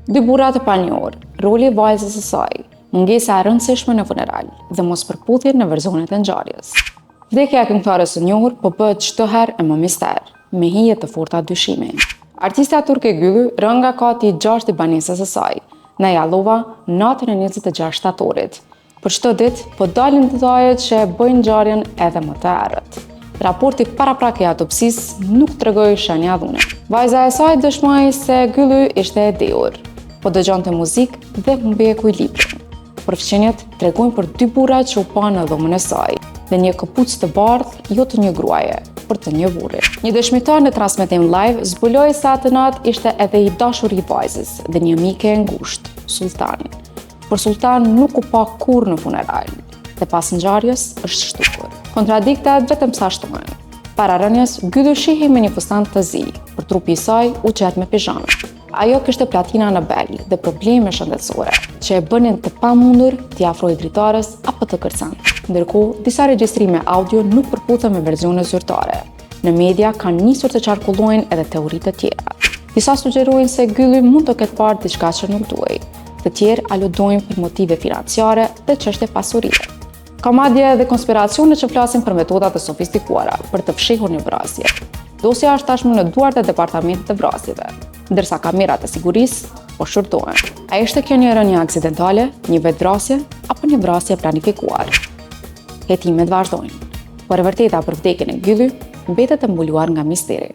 Dy burra të panjohur, roli i vajzës së saj, mungesa e rëndësishme në funeral dhe mospërputhje në versionet e ngjarjes. Vdekja e këngëtares së njohur po bëhet çdo herë e më mister, me hije të forta dyshimi. Artistja turke Güllü rën nga kati 6 i banesës së saj, në Yalova, natën e 26 shtatorit. Për çdo ditë po dalin detajet që bëjnë ngjarjen edhe më të errët. Raporti paraprak i autopsisë nuk tregoi shenja dhune. Vajza e saj dëshmoi se Güllü ishte e dehur, po dëgjonte muzikë dhe humbi ekuilibrin. Përfshirjet tregojnë për dy burra që u pa në dhomën e saj dhe një këpucë të bardhë jo të një gruaje, por të një burri. Një dëshmitar në transmetim live zbuloi se atë natë ishte edhe i dashuri i vajzës dhe një mike e ngushtë, Sultan. Por Sultan nuk u pa kurrë në funeral dhe pas ngjarjes është shtukur. Kontradiktat vetëm sa shtohen. Para rënies, Güllü shihej me një fustan të zi, por trupi i saj u qet me pizhame. Ajo kishte platina në bel dhe probleme shëndetësore, që e bënin të pamundur t'i afrojë dritares apo të kërcente. Ndërkohë, disa regjistrime audio nuk përputhen me versione zyrtare. Në media kanë nisur të qarkullojnë edhe teori të tjera. Disa sugjerojnë se Güllü mund të ketë parë diçka që nuk duhej. Të tjerë aludojnë për motive financiare dhe çështje pasurie. Ka madje edhe konspiracione që flasin për metoda të sofistikuara për të fshehur një vrasje. Dosja është tashmë në duart e departamentit të vrasjeve, ndërsa kamerat e sigurisë po shurtohen. A ishte kjo një rënje aksidentale, një vetvrasje apo një vrasje planifikuar? Hetimet vazhdojnë, por e vërteta për vdekjen e Güllü mbetet e mbuluar nga misteri.